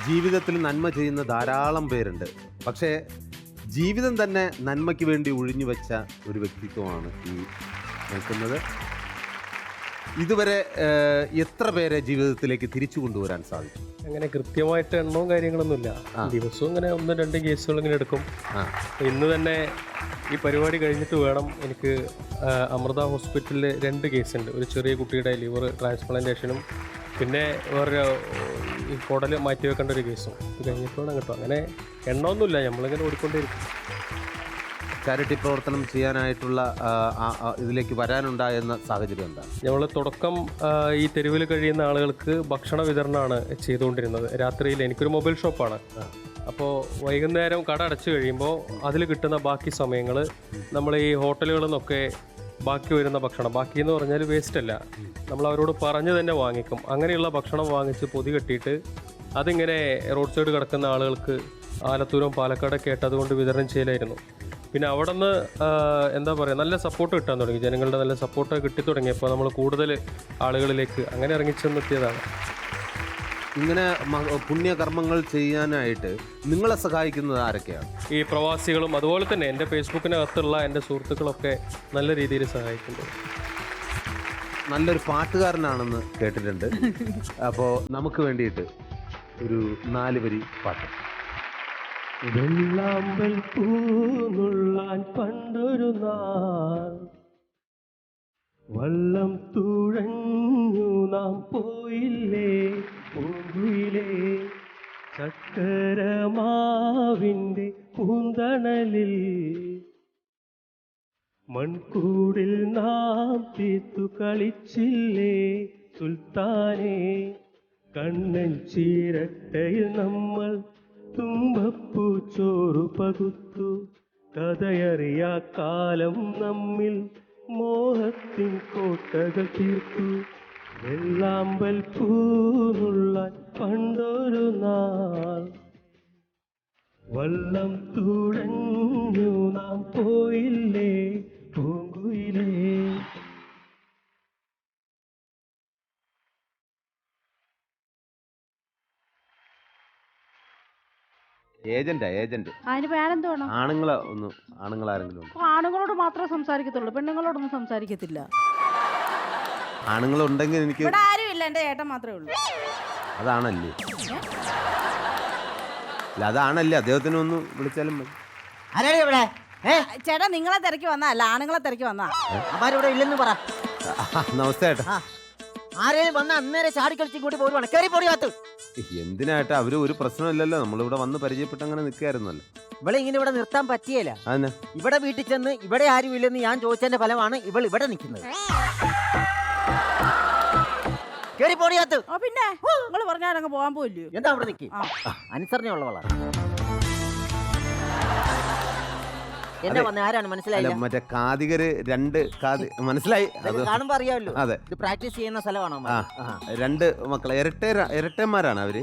ജീവിതത്തിൽ നന്മ ചെയ്യുന്ന ധാരാളം പേരുണ്ട്. പക്ഷേ ജീവിതം തന്നെ നന്മയ്ക്ക് വേണ്ടി ഒഴിഞ്ഞു വെച്ച ഒരു വ്യക്തിത്വമാണ് ഈ നിൽക്കുന്നത്. ഇതുവരെ എത്ര പേരെ ജീവിതത്തിലേക്ക് തിരിച്ചു കൊണ്ടുവരാൻ സാധിക്കും? അങ്ങനെ കൃത്യമായിട്ട് എണ്ണവും കാര്യങ്ങളൊന്നുമില്ല. ദിവസവും ഇങ്ങനെ 1-2 കേസുകൾ ഇങ്ങനെ എടുക്കും. ഇന്ന് തന്നെ ഈ പരിപാടി കഴിഞ്ഞിട്ട് വേണം എനിക്ക് അമൃത ഹോസ്പിറ്റലിൽ 2 കേസുണ്ട്. ഒരു ചെറിയ കുട്ടിയുടെ ലിവർ ട്രാൻസ്പ്ലാന്റേഷനും പിന്നെ വേറെ ഈ കുടൽ മാറ്റി വെക്കേണ്ട ഒരു കേസും. ഇത് കഴിഞ്ഞിട്ട് വേണം കേട്ടോ. അങ്ങനെ എണ്ണമൊന്നുമില്ല, നമ്മളിങ്ങനെ ഓടിക്കൊണ്ടിരിക്കും. ചാരിറ്റി പ്രവർത്തനം ചെയ്യാനായിട്ടുള്ള ഇതിലേക്ക് വരാനുണ്ടായെന്ന സാഹചര്യം എന്താണ്? നമ്മൾ തുടക്കം ഈ തെരുവിൽ കഴിയുന്ന ആളുകൾക്ക് ഭക്ഷണ വിതരണമാണ് ചെയ്തുകൊണ്ടിരുന്നത്. രാത്രിയിൽ എനിക്കൊരു മൊബൈൽ ഷോപ്പാണ്. അപ്പോൾ വൈകുന്നേരം കട അടച്ചു കഴിയുമ്പോൾ അതിൽ കിട്ടുന്ന ബാക്കി സമയങ്ങൾ നമ്മൾ ഈ ഹോട്ടലുകളിൽ നിന്നൊക്കെ ബാക്കി വരുന്ന ഭക്ഷണം, ബാക്കി എന്ന് പറഞ്ഞാൽ വേസ്റ്റ് അല്ല, നമ്മൾ അവരോട് പറഞ്ഞ് തന്നെ വാങ്ങിക്കും. അങ്ങനെയുള്ള ഭക്ഷണം വാങ്ങിച്ച് പൊതി കെട്ടിയിട്ട് അതിങ്ങനെ റോഡ് സൈഡ് കിടക്കുന്ന ആളുകൾക്ക് ആലത്തൂരും പാലക്കാടൊക്കെ ആയിട്ട് അതുകൊണ്ട് വിതരണം ചെയ്യലായിരുന്നു. പിന്നെ അവിടെ നിന്ന് എന്താ പറയുക, നല്ല സപ്പോർട്ട് കിട്ടാൻ തുടങ്ങി. ജനങ്ങളുടെ നല്ല സപ്പോർട്ട് കിട്ടി തുടങ്ങിയപ്പോൾ നമ്മൾ കൂടുതൽ ആളുകളിലേക്ക് അങ്ങനെ ഇറങ്ങിച്ചെന്നെത്തിയതാണ്. ഇങ്ങനെ പുണ്യകർമ്മങ്ങൾ ചെയ്യാനായിട്ട് നിങ്ങളെ സഹായിക്കുന്നത് ആരൊക്കെയാണ്? ഈ പ്രവാസികളും അതുപോലെ തന്നെ എൻ്റെ ഫേസ്ബുക്കിനകത്തുള്ള എൻ്റെ സുഹൃത്തുക്കളൊക്കെ നല്ല രീതിയിൽ സഹായിക്കുന്നുണ്ട്. നല്ലൊരു പാട്ടുകാരനാണെന്ന് കേട്ടിട്ടുണ്ട്. അപ്പോൾ നമുക്ക് വേണ്ടിയിട്ട് ഒരു 4 വരി പാട്ട്. വെള്ളാമ്പൽ പൂന്നുള്ളാൻ പണ്ടൊരു നാൾ വള്ളം തുഴഞ്ഞു നാം പോയില്ലേ പൂങ്കുയിലേ, ചക്കരമാവിൻ്റെ പൂന്തണലിൽ മൺകൂടിൽ നാം തീർത്തു കളിച്ചില്ലേ സുൽത്താനെ, കണ്ണൻ ചീരട്ടയിൽ നമ്മൾ തുമ്പപ്പൂ ചോറു പകുത്തു, കഥയറിയാ കാലം നമ്മിൽ മോഹത്തിൻ കോട്ടകൾ തീർത്തു. വെള്ളാമ്പൽ പൂന്നുള്ളാൻ പണ്ടൊരു നാൾ വള്ളം തുഴഞ്ഞു നാം പോയില്ലേ പൂങ്കുയിലേ. ഏജന്റ് അതിന് പേരെന്തോണം? ആണുങ്ങളാരെങ്കിലും ഉണ്ടോ? ആണുങ്ങളോട് മാത്രമേ സംസാരിക്കത്തുള്ളൂ, പെണ്ണുങ്ങളോടൊന്നും സംസാരിക്കത്തില്ല. ആണുങ്ങളുണ്ടെങ്കിൽ എനിക്ക് ഇവിടെ ആരും ഇല്ല, എന്റെ ഏട്ടൻ മാത്രമേ ഉള്ളൂ. അതാണല്ലേ? അതാണല്ലേ, അദ്ദേഹത്തിന് ഒന്ന് വിളിച്ചാലും മതി. ചേട്ടാ നിങ്ങളെ തിരക്കി വന്നാ അല്ല, ആണുങ്ങളെ തിരക്കി വന്നാ. അമ്മാരിവിടെ ഇല്ലെന്ന് പറ. നമസ്തേ ഏട്ടാ. ആരെയും വന്ന അന്നേരം ചാടിക്കളിച്ച് ഇങ്ങോട്ട് പോരുവാണ്. കയറി പൊടിയാത്ത്. എന്തിനായിട്ടാ? അവര് ഒരു പ്രശ്നമില്ലല്ലോ, നമ്മളിവിടെ വന്ന് പരിചയപ്പെട്ട് അങ്ങനെ നിൽക്കായിരുന്നല്ലോ. ഇവളെ ഇങ്ങനെ ഇവിടെ നിർത്താൻ പറ്റിയല്ല. അതന്നെ, ഇവിടെ വീട്ടിൽ ചെന്ന് ഇവിടെ ആരും ഇല്ലെന്ന് ഞാൻ ചോദിച്ചതിന്റെ ഫലമാണ് ഇവൾ ഇവിടെ നിൽക്കുന്നത്. കയറി പൊടിയാത്ത്. പിന്നെ നിങ്ങൾ പറഞ്ഞാലങ്ങ് പോകാൻ പോയില്ലയോ? എന്താ അവിടെ നിൽക്കും? അനുസരണയുള്ളവളാണ്. എന്നെ വന്ന ആരാണ് മനസ്സിലായില്ല? മറ്റേ കാതികര് 2 മനസ്സിലായി. അത് കാണുമ്പോ അറിയാമല്ലോ. അതെ, ഇത് പ്രാക്ടീസ് ചെയ്യുന്ന സ്ഥലമാണോ? 2 മക്കളെ, ഇരട്ടന്മാരാണ് അവര്.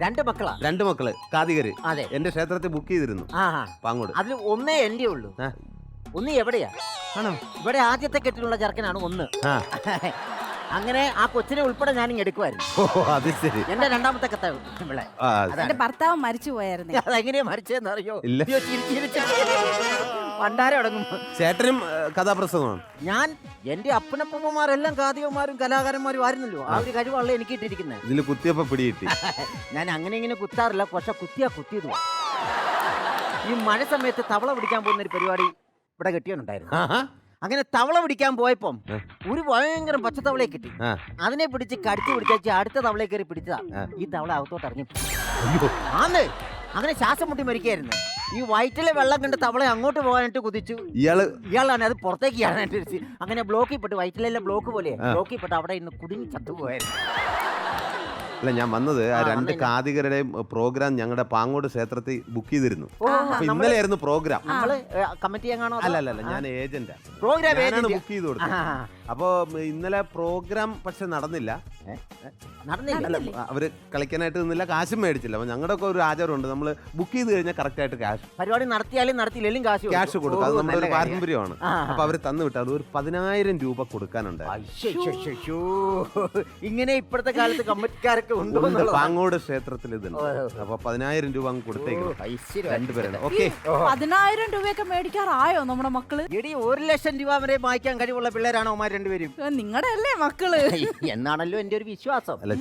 2 മക്കളാ. 2 മക്കള് കാതികര്. അതെ, എന്റെ ക്ഷേത്രത്തിൽ ബുക്ക് ചെയ്തിരുന്നു പാങ്ങോട്. അതിൽ ഒന്നേ എന്റെ ഉള്ളൂ. ഒന്ന് എവിടെയാ? ആണോ? ഇവിടെ ആദ്യത്തെ കെട്ടിലുള്ള ചെറുക്കനാണ് ഒന്ന്. അങ്ങനെ ആ കൊച്ചിനെ ഉൾപ്പെടെ ഞാൻ എടുക്കുമായിരുന്നു. അത് ശരി. എന്റെ രണ്ടാമത്തെ കഥ ഇവിടെ. എന്റെ ഭർത്താവ് മരിച്ചു പോയായിരുന്നു. അതെങ്ങനെയാ മരിച്ചതെന്ന് അറിയോ? പണ്ടാരം അടങ്ങും. ചേട്ടനും കഥാപ്രസംഗമാണ്. ഞാൻ എന്റെ അപ്പനപ്പന്മാരെല്ലാം കാതികന്മാരും കലാകാരന്മാരും ആയിരുന്നല്ലോ. ആ ഒരു കഴിവുള്ള എനിക്ക് ഇട്ടിരിക്കുന്നത്. ഇതിൽ കുത്തിയപ്പോ പിടികിട്ടി. ഞാൻ അങ്ങനെ ഇങ്ങനെ കുത്താറില്ല, പക്ഷെ കുത്തിയത്. ഈ മഴ സമയത്ത് തവള പിടിക്കാൻ പോകുന്ന ഒരു പരിപാടി ഇവിടെ കെട്ടിയുണ്ടായിരുന്നു. അങ്ങനെ തവള പിടിക്കാൻ പോയപ്പം ഒരു ഭയങ്കര പച്ചത്തവളയെ കിട്ടി. അതിനെ പിടിച്ച് കടിച്ചു പിടിച്ചു അടുത്ത തവളയെ കയറി പിടിച്ചതാ. ഈ തവള അകത്തോട്ട് ഇറങ്ങി. അങ്ങനെ ശ്വാസം മുട്ടി മരിക്കായിരുന്നു. ഈ വയറ്റിലെ വെള്ളം കണ്ട് തവളെ അങ്ങോട്ട് പോകാനായിട്ട് കുതിച്ചു. ഇയാളാണ് അത് പുറത്തേക്ക് കാണാനായിട്ട്. അങ്ങനെ ബ്ലോക്കിൽ പെട്ട്, വയറ്റിലെല്ലാം ബ്ലോക്ക് പോലെ ബ്ലോക്കിൽ പെട്ട് അവിടെ ഇന്ന് കുടുങ്ങി ചത്തുപോയായിരുന്നു. അല്ല, ഞാൻ വന്നത് ആ 2 കാതികരുടെയും പ്രോഗ്രാം ഞങ്ങളുടെ പാങ്ങോട് ക്ഷേത്രത്തിൽ ബുക്ക് ചെയ്തിരുന്നു. അപ്പൊ ഇന്നലെയായിരുന്നു പ്രോഗ്രാം. കമ്മിറ്റി അല്ല, ഞാൻ ഏജന്റാ. പ്രോഗ്രാം ബുക്ക് ചെയ്ത് കൊടുത്തു. അപ്പോൾ ഇന്നലെ പ്രോഗ്രാം പക്ഷെ നടന്നില്ല. നടന്നില്ല. അവര് കളിക്കാനായിട്ട് നിന്നില്ല, കാശും മേടിച്ചില്ല. അപ്പോൾ ഞങ്ങളുടെ ഒക്കെ ഒരു ആചാരമുണ്ട്, നമ്മൾ ബുക്ക് ചെയ്ത് കഴിഞ്ഞാൽ കറക്റ്റായിട്ട് പരിപാടി നടത്തിയാലും നടത്തിയില്ലെങ്കിലും ക്യാഷ് കൊടുക്കും. അത് നമ്മുടെ ഒരു പാരമ്പര്യമാണ്. അപ്പോൾ അവർ തന്നു വിട്ടാൽ ഒരു 10,000 രൂപ കൊടുക്കാനുണ്ട്. ഇങ്ങനെ ഇപ്പോഴത്തെ കാലത്ത് കമ്മിറ്റിക്കാരൊക്കെ ഉണ്ട്. പാങ്ങോട് ക്ഷേത്രത്തിൽ ഇതുണ്ട്. അപ്പോൾ 10,000 രൂപ അങ്ങ് കൊടുത്തേക്കും രണ്ടുപേരുണ്ട്. ഓക്കെ, 10,000 രൂപയൊക്കെ മേടിക്കാറായോ നമ്മുടെ മക്കള്? എടി 1,00,000 രൂപ വരെ വായിക്കാൻ കഴിവുള്ള പിള്ളേരാണോ അവന്മാർ രണ്ടുപേരും? നിങ്ങളുടെ അല്ലേ മക്കള് എന്നാണല്ലോ എന്റെ ഒരു വിശ്വാസം. അല്ല,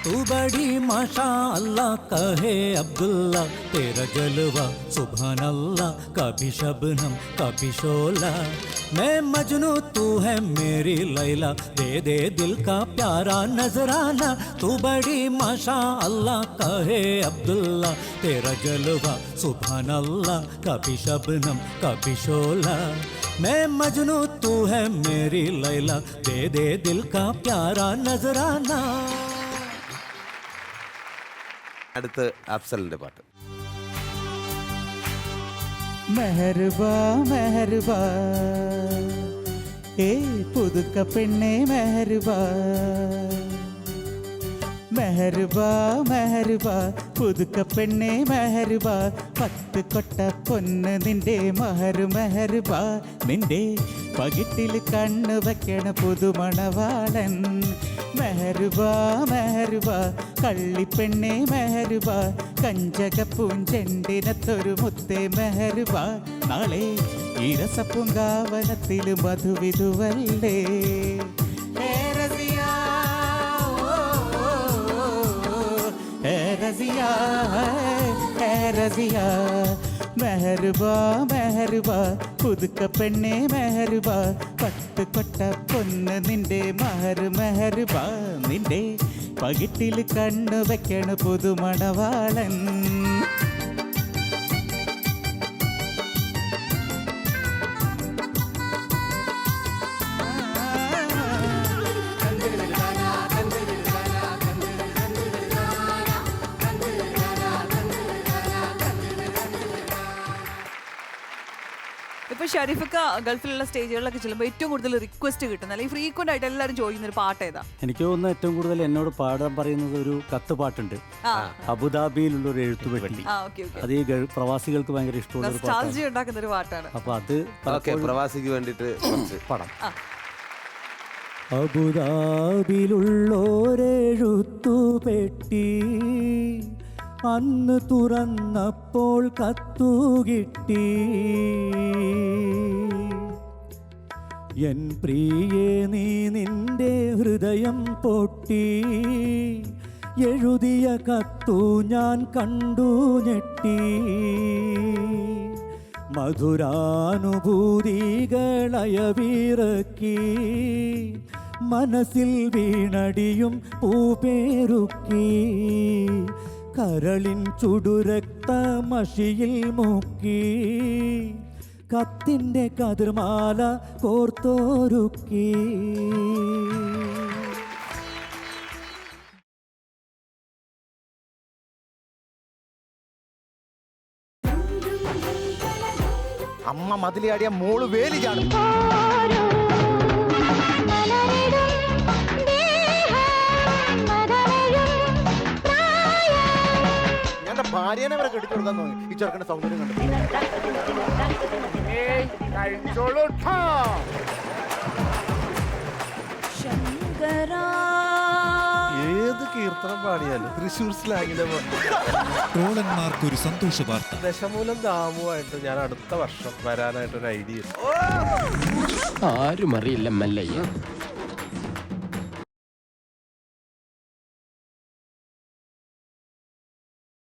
तू बड़ी माशा अल्लाह कहे अब्दुल्ला, तेरा जलवा सुभान अल्लाह, कभी शबनम कभी शोला, मैं मजनू तू है मेरी लैला, दे दे दिल का प्यारा नजराना, तू बड़ी माशा अल्लाह कहे अब्दुल्ला, तेरा जलवा सुभान अल्लाह, कभी शबनम कभी शोला, मैं मजनू तू है मेरी लैला, दे दे दिल का प्यारा नजराना. അടുത്ത് അഫ്സലിന്റെ പാട്ട്. മെഹർബാ മെഹർബാ ഏ പുതുക്ക പെണ്ണെ മെഹർബാ, മെഹർബാ മെഹർബാ പുതുക്ക പെണ്ണെ മെഹർബാ, 10 കൊട്ട പൊന്ന് നിന്റെ മഹർ മെഹർബാ, നിന്റെ പകിട്ടിൽ കണ്ണു വെക്കണ പുതുമണവാളൻ മെഹർബാ മെഹർബാ, കള്ളിപ്പെണ്ണെ മെഹർബാ, കഞ്ചകപ്പൂഞ്ചെണ്ടിനത്തൊരു മുത്തേ മെഹർബാ, നാളെ ഇരസപ്പൂങ്കാവനത്തിൽ മധുവിധുവല്ലേ ഹേ റസിയാ, ഹേ റസിയാ, ഹേ റസിയാ, മെഹർബാ മെഹർബാ പുതുക്ക പെണ്ണെ മെഹർബാ, 10 കൊട്ട പൊന്ന് നിന്റെ മഹർ മെഹർബാ, നിന്റെ പകിട്ടിൽ കണ്ണു വെക്കണ പുതുമണവാളൻ. ഇപ്പൊ ഷരീഫക്ക ഗൾഫിലുള്ള സ്റ്റേജുകളിലൊക്കെ ചെല്ലുമ്പോൾ ഏറ്റവും കൂടുതൽ റിക്വസ്റ്റ് കിട്ടുന്ന അല്ലെങ്കിൽ ഫ്രീക്വന്റ് ആയിട്ട് എല്ലാവരും ചോദിക്കുന്ന ഒരു പാട്ട് ഏതാ? എനിക്ക് തോന്നുന്നു ഏറ്റവും കൂടുതൽ എന്നോട് പാടാൻ പറയുന്നത് ഒരു കത്ത് പാട്ടുണ്ട്, അബുദാബിയിലുള്ള ഒരു എഴുത്തുപെട്ടി. അത് ഈ പ്രവാസികൾക്ക് ഭയങ്കര ഇഷ്ടമുള്ള ഒരു പാട്ടാണ്, ഉണ്ടാക്കുന്ന ഒരു പാട്ടാണ്. അപ്പൊ അത് പ്രവാസിക്ക് വേണ്ടിട്ട് പടം. അബുദാബിയിലുള്ളോരെഴുത്തുപെട്ടി അന്ന് തുറന്നപ്പോൾ കത്തുകിട്ടി, എൻ പ്രിയേ നീ നിന്റെ ഹൃദയം പൊട്ടി, എഴുതിയ കത്തു ഞാൻ കണ്ടു ഞെട്ടി, മധുരാനുഭൂതികളയവിറക്കി, മനസ്സിൽ വീണടിയും പൂപേരുക്കി, കരളിൻ ചുടുരക്തമഷിയിൽ മുക്കി, കത്തിൻ്റെ കതിർമാല കോർത്തോരുക്കി. അമ്മ മതിലിയാടിയ മോള് വേലി ചാടും. ഭാര്യനെ വരെ കെട്ടിച്ചു കൊടുക്കാൻ തോന്നി ഈ ചെറുക്കന്റെ സൗന്ദര്യം കണ്ടു. ഏത് കീർത്തനം പാടിയാലും തൃശ്ശൂർ സ്ലാങ്ങിലെ ട്രോളന്മാർക്കൊരു സന്തോഷ വാർത്ത. ദശമൂലം ദാമുവായിട്ട് ഞാൻ അടുത്ത വർഷം വരാനായിട്ടൊരു ഐഡിയ ആരും അറിയില്ല മല്ലയ്യ.